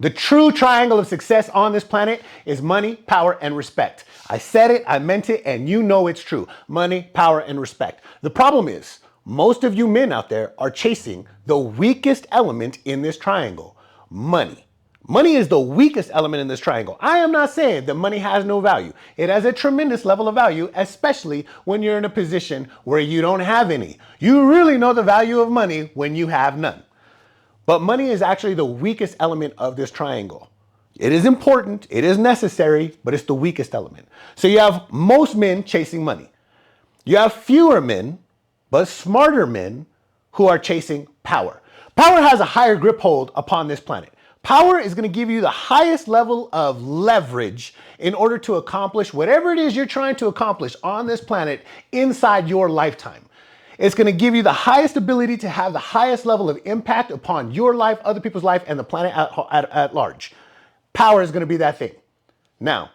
The true triangle of success on this planet is money, power, and respect. I said it, I meant it, and you know it's true. Money, power, and respect. The problem is, most of you men out there are chasing the weakest element in this triangle, money. Money is the weakest element in this triangle. I am not saying that money has no value. It has a tremendous level of value, especially when you're in a position where you don't have any. You really know the value of money when you have none. But money is actually the weakest element of this triangle. It is important, it is necessary, but it's the weakest element. So you have most men chasing money. You have fewer men, but smarter men who are chasing power. Power has a higher grip hold upon this planet. Power is going to give you the highest level of leverage in order to accomplish whatever it is you're trying to accomplish on this planet inside your lifetime. It's going to give you the highest ability to have the highest level of impact upon your life, other people's life, and the planet at large. Power is going to be that thing. Now,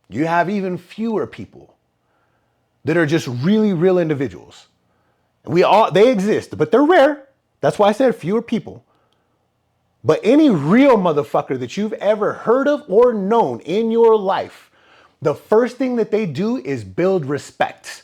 you have even fewer people that are just really real individuals. They exist, but they're rare. That's why I said fewer people. But any real motherfucker that you've ever heard of or known in your life, the first thing that they do is build respect.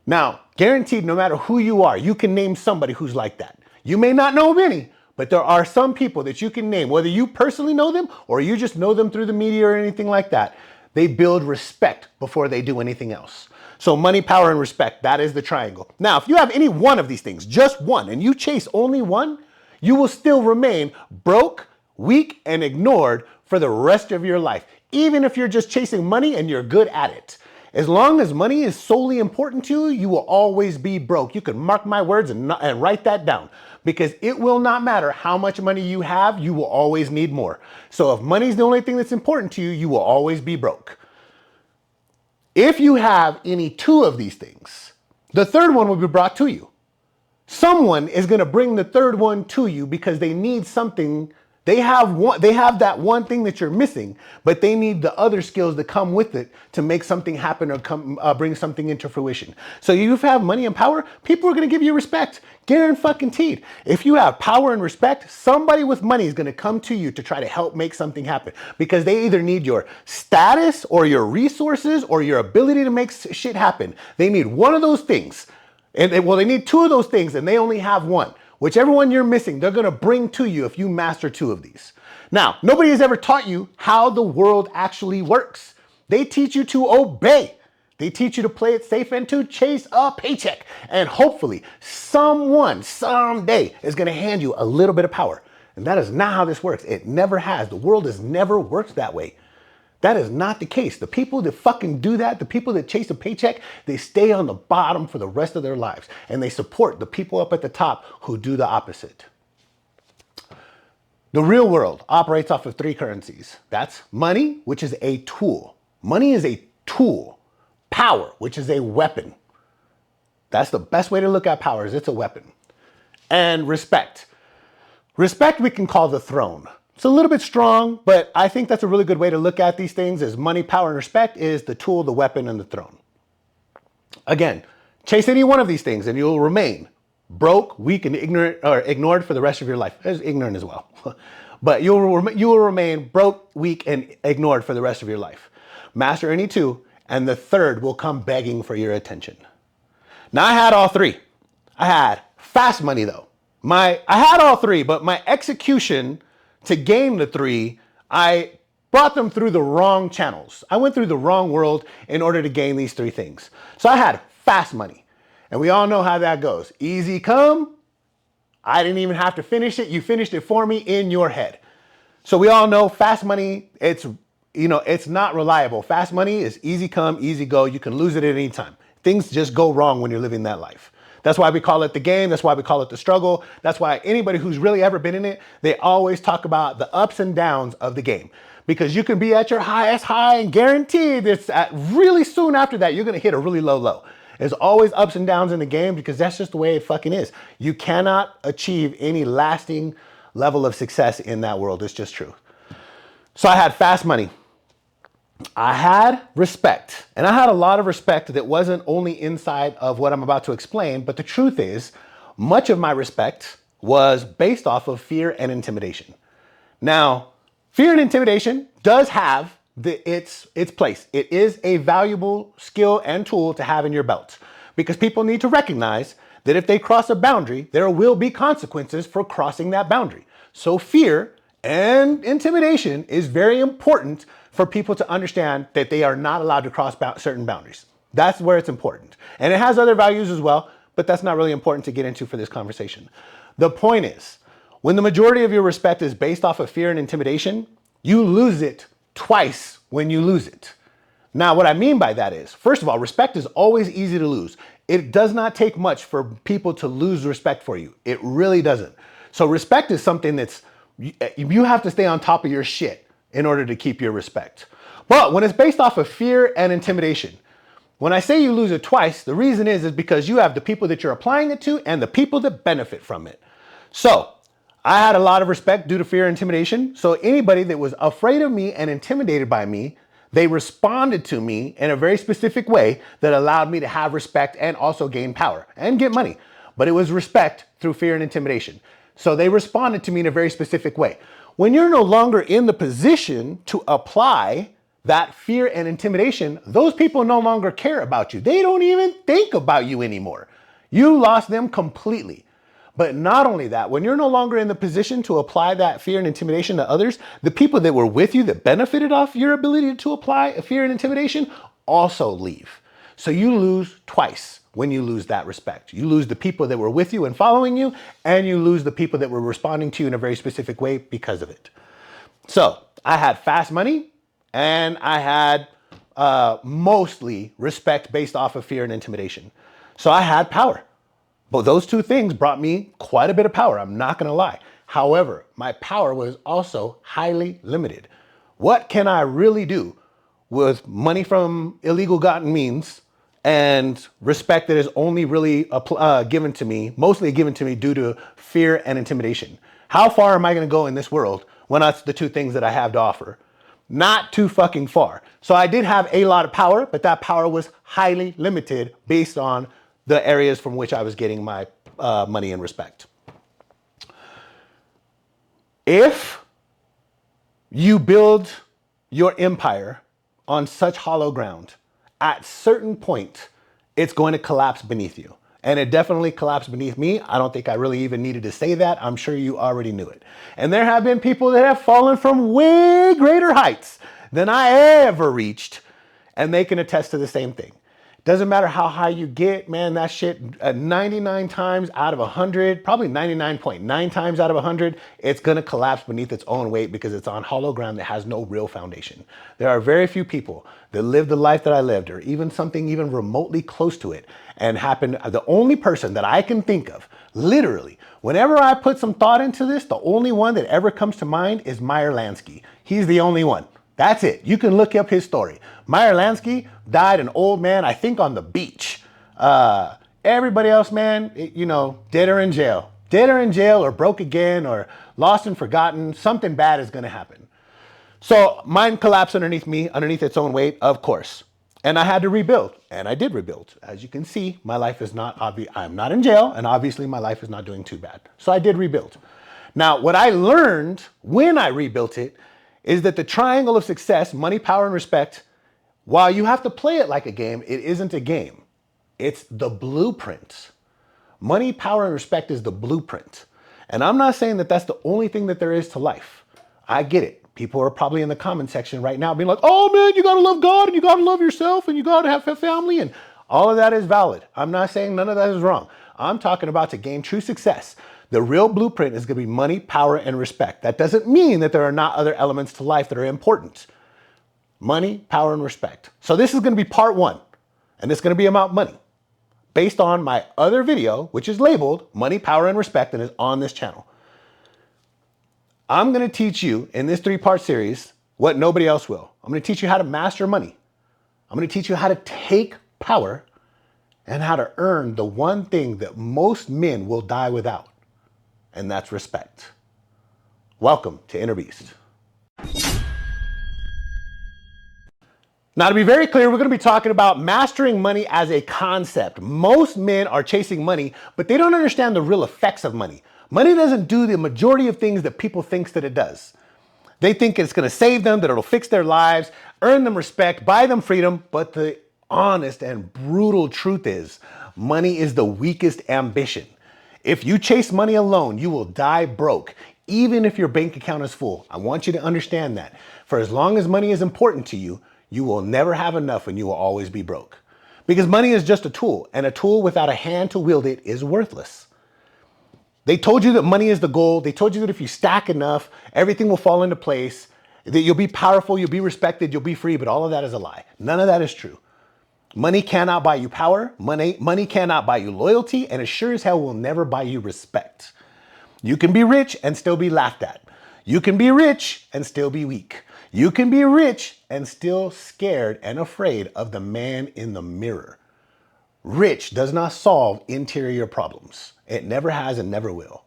Now, guaranteed, no matter who you are, you can name somebody who's like that. You may not know many, but there are some people that you can name, whether you personally know them or you just know them through the media or anything like that. They build respect before they do anything else. So money, power, and respect, that is the triangle. Now, if you have any one of these things, just one, and you chase only one, you will still remain broke, weak, and ignored for the rest of your life, even if you're just chasing money and you're good at it. As long as money is solely important to you, you will always be broke. You can mark my words and write that down, because it will not matter how much money you have, you will always need more. So if money is the only thing that's important to you, you will always be broke. If you have any two of these things, the third one will be brought to you. Someone is going to bring the third one to you because they need something. They have that one thing that you're missing, but they need the other skills that come with it to make something happen or bring something into fruition. So you have money and power, people are going to give you respect. Guaranteed. If you have power and respect, somebody with money is going to come to you to try to help make something happen, because they either need your status or your resources or your ability to make shit happen. They need one of those things. They need two of those things, and they only have one. Whichever one you're missing, they're going to bring to you if you master two of these. Now, nobody has ever taught you how the world actually works. They teach you to obey. They teach you to play it safe and to chase a paycheck. And hopefully someone someday is going to hand you a little bit of power. And that is not how this works. It never has. The world has never worked that way. That is not the case. The people that fucking do that, the people that chase a paycheck, they stay on the bottom for the rest of their lives. And they support the people up at the top who do the opposite. The real world operates off of three currencies. That's money, which is a tool. Money is a tool. Power, which is a weapon. That's the best way to look at power, is it's a weapon. And respect. Respect we can call the throne. It's a little bit strong, but I think that's a really good way to look at these things, is money, power, and respect is the tool, the weapon, and the throne. Again, chase any one of these things and you'll remain broke, weak, and ignorant, or ignored for the rest of your life. As ignorant as well. But you will remain broke, weak, and ignored for the rest of your life. Master any two, and the third will come begging for your attention. Now, I had all three. I had fast money though. I had all three, but my execution to gain the three, I brought them through the wrong channels. I went through the wrong world in order to gain these three things. So I had fast money. And we all know how that goes. Easy come. I didn't even have to finish it. You finished it for me in your head. So we all know fast money, it's not reliable. Fast money is easy come, easy go. You can lose it at any time. Things just go wrong when you're living that life. That's why we call it the game. That's why we call it the struggle. That's why anybody who's really ever been in it, they always talk about the ups and downs of the game. Because you can be at your highest high and guaranteed that really soon after that, you're going to hit a really low low. There's always ups and downs in the game because that's just the way it fucking is. You cannot achieve any lasting level of success in that world. It's just true. So I had fast money. I had respect, and I had a lot of respect that wasn't only inside of what I'm about to explain, but the truth is, much of my respect was based off of fear and intimidation. Now, Fear and intimidation does have its place. It is a valuable skill and tool to have in your belt because people need to recognize that if they cross a boundary, there will be consequences for crossing that boundary. So fear and intimidation is very important for people to understand that they are not allowed to cross certain boundaries. That's where it's important. And it has other values as well, but that's not really important to get into for this conversation. The point is, when the majority of your respect is based off of fear and intimidation, you lose it twice when you lose it. Now, what I mean by that is, first of all, respect is always easy to lose. It does not take much for people to lose respect for you. It really doesn't. So respect is something that's, you have to stay on top of your shit in order to keep your respect. But when it's based off of fear and intimidation, when I say you lose it twice, the reason is because you have the people that you're applying it to and the people that benefit from it. So I had a lot of respect due to fear and intimidation. So anybody that was afraid of me and intimidated by me, they responded to me in a very specific way that allowed me to have respect and also gain power and get money. But it was respect through fear and intimidation. So they responded to me in a very specific way. When you're no longer in the position to apply that fear and intimidation, those people no longer care about you. They don't even think about you anymore. You lost them completely. But not only that, when you're no longer in the position to apply that fear and intimidation to others, the people that were with you that benefited off your ability to apply fear and intimidation also leave. So you lose twice when you lose that respect. You lose the people that were with you and following you, and you lose the people that were responding to you in a very specific way because of it. So I had fast money and I had mostly respect based off of fear and intimidation. So I had power. But those two things brought me quite a bit of power, I'm not gonna lie. However, my power was also highly limited. What can I really do with money from illegal gotten means and respect that is only really given to me, mostly given to me due to fear and intimidation? How far am I gonna go in this world when that's the two things that I have to offer? Not too fucking far. So I did have a lot of power, but that power was highly limited based on the areas from which I was getting my money and respect. If you build your empire on such hollow ground, at certain point, it's going to collapse beneath you. And it definitely collapsed beneath me. I don't think I really even needed to say that. I'm sure you already knew it. And there have been people that have fallen from way greater heights than I ever reached, and they can attest to the same thing. Doesn't matter how high you get, man, that shit 99 times out of 100, probably 99.9 times out of 100, it's gonna collapse beneath its own weight because it's on hollow ground that has no real foundation. There are very few people that live the life that I lived or even something even remotely close to it and happened. The only person that I can think of, literally, whenever I put some thought into this, the only one that ever comes to mind is Meyer Lansky. He's the only one. That's it. You can look up his story. Meyer Lansky died an old man, I think on the beach. Everybody else, man, dead or in jail. Dead or in jail or broke again or lost and forgotten. Something bad is gonna happen. So mine collapsed underneath me, underneath its own weight, of course. And I had to rebuild, and I did rebuild. As you can see, my life is not obvious. I'm not in jail, and obviously my life is not doing too bad. So I did rebuild. Now, what I learned when I rebuilt it is that the triangle of success, money, power, and respect, while you have to play it like a game, it isn't a game. It's the blueprint. Money, power, and respect is the blueprint. And I'm not saying that that's the only thing that there is to life. I get it. People are probably in the comment section right now being like, oh man, you gotta love God and you gotta love yourself and you gotta have a family, and all of that is valid. I'm not saying none of that is wrong. I'm talking about to gain true success. The real blueprint is gonna be money, power, and respect. That doesn't mean that there are not other elements to life that are important. Money, power, and respect. So this is gonna be part one, and it's gonna be about money, based on my other video, which is labeled Money, Power, and Respect, and is on this channel. I'm gonna teach you in this 3-part series what nobody else will. I'm gonna teach you how to master money. I'm gonna teach you how to take power and how to earn the one thing that most men will die without, and that's respect. Welcome to Inner Beast. Now, to be very clear, we're gonna be talking about mastering money as a concept. Most men are chasing money, but they don't understand the real effects of money. Money doesn't do the majority of things that people think that it does. They think it's going to save them, that it'll fix their lives, earn them respect, buy them freedom. But the honest and brutal truth is, money is the weakest ambition. If you chase money alone, you will die broke, even if your bank account is full. I want you to understand that. For as long as money is important to you, you will never have enough and you will always be broke. Because money is just a tool, and a tool without a hand to wield it is worthless. They told you that money is the goal. They told you that if you stack enough, everything will fall into place, that you'll be powerful, you'll be respected, you'll be free, but all of that is a lie. None of that is true. Money cannot buy you power. Money cannot buy you loyalty, and it sure as hell will never buy you respect. You can be rich and still be laughed at. You can be rich and still be weak. You can be rich and still scared and afraid of the man in the mirror. Rich does not solve interior problems. It never has and never will.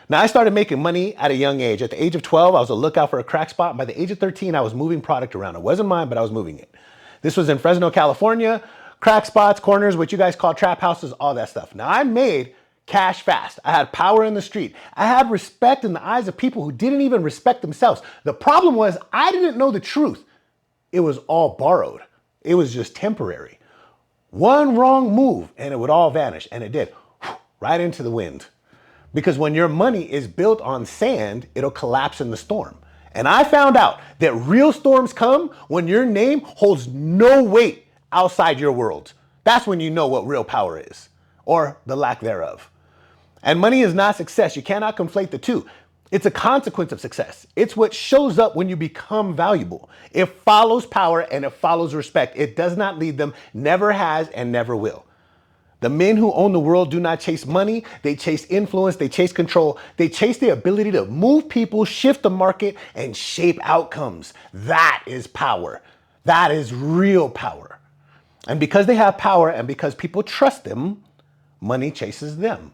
Now, I started making money at a young age. At the age of 12, I was a lookout for a crack spot. And by the age of 13, I was moving product around. It wasn't mine, but I was moving it. This was in Fresno, California. Crack spots, corners, what you guys call trap houses, all that stuff. Now, I made cash fast. I had power in the street. I had respect in the eyes of people who didn't even respect themselves. The problem was I didn't know the truth. It was all borrowed. It was just temporary. One wrong move and it would all vanish. And it did, right into the wind. Because when your money is built on sand, it'll collapse in the storm. And I found out that real storms come when your name holds no weight outside your world. That's when you know what real power is, or the lack thereof. And money is not success. You cannot conflate the two. It's a consequence of success. It's what shows up when you become valuable. It follows power and it follows respect. It does not lead them, never has and never will. The men who own the world do not chase money. They chase influence. They chase control. They chase the ability to move people, shift the market, and shape outcomes. That is power. That is real power. And because they have power and because people trust them, money chases them.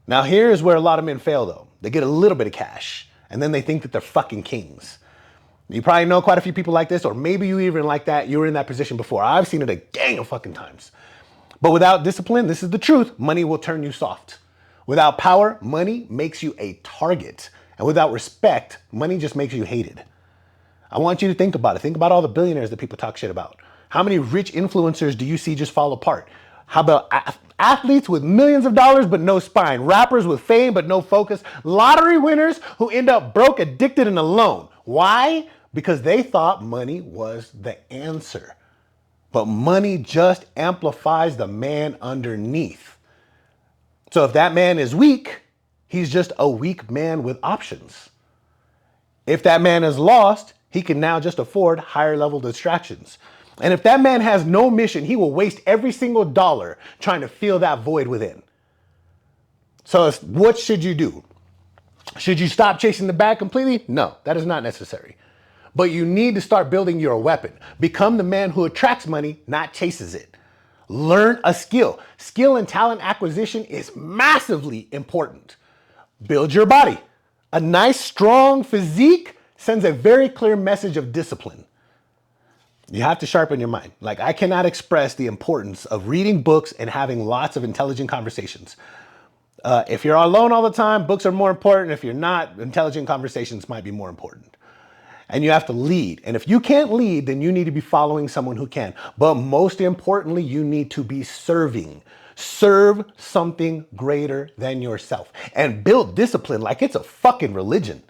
Now, here's where a lot of men fail, though. They get a little bit of cash, and then they think that they're fucking kings. You probably know quite a few people like this, or maybe you even like that. You were in that position before. I've seen it a gang of fucking times. But without discipline, this is the truth, money will turn you soft. Without power, money makes you a target. And without respect, money just makes you hated. I want you to think about it. Think about all the billionaires that people talk shit about. How many rich influencers do you see just fall apart? How about athletes with millions of dollars but no spine? Rappers with fame but no focus? Lottery winners who end up broke, addicted, and alone. Why? Because they thought money was the answer. But money just amplifies the man underneath. So if that man is weak, he's just a weak man with options. If that man is lost, he can now just afford higher level distractions. And if that man has no mission, he will waste every single dollar trying to fill that void within. So what should you do? Should you stop chasing the bag completely? No, that is not necessary. But you need to start building your weapon. Become the man who attracts money, not chases it. Learn a skill. Skill and talent acquisition is massively important. Build your body. A nice, strong physique sends a very clear message of discipline. You have to sharpen your mind. Like, I cannot express the importance of reading books and having lots of intelligent conversations. If you're alone all the time, books are more important. If you're not, intelligent conversations might be more important. And you have to lead. And if you can't lead, then you need to be following someone who can. But most importantly, you need to be serving. Serve something greater than yourself. And build discipline like it's a fucking religion.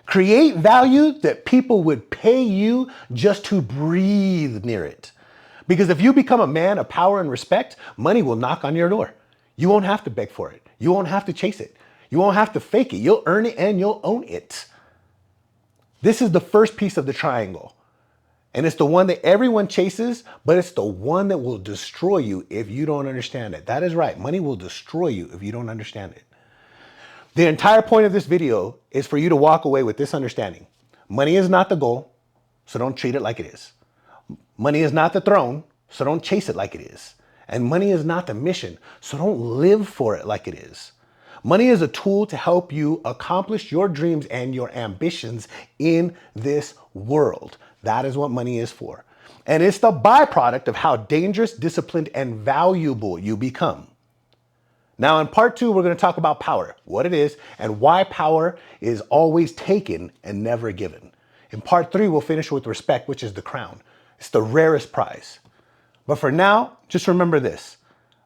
Create value that people would pay you just to breathe near it. Because if you become a man of power and respect, money will knock on your door. You won't have to beg for it. You won't have to chase it. You won't have to fake it. You'll earn it and you'll own it. This is the first piece of the triangle. And it's the one that everyone chases, but it's the one that will destroy you if you don't understand it. That is right. Money will destroy you if you don't understand it. The entire point of this video is for you to walk away with this understanding. Money is not the goal, so don't treat it like it is. Money is not the throne, so don't chase it like it is. And money is not the mission, so don't live for it like it is. Money is a tool to help you accomplish your dreams and your ambitions in this world. That is what money is for. And it's the byproduct of how dangerous, disciplined, and valuable you become. Now in part 2, we're going to talk about power, what it is, and why power is always taken and never given. In part 3, we'll finish with respect, which is the crown. It's the rarest prize. But for now, just remember this.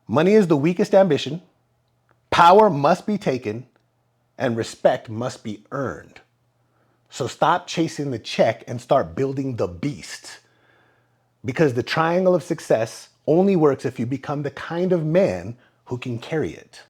Money is the weakest ambition, power must be taken, and respect must be earned. So stop chasing the check and start building the beast. Because the triangle of success only works if you become the kind of man who can carry it.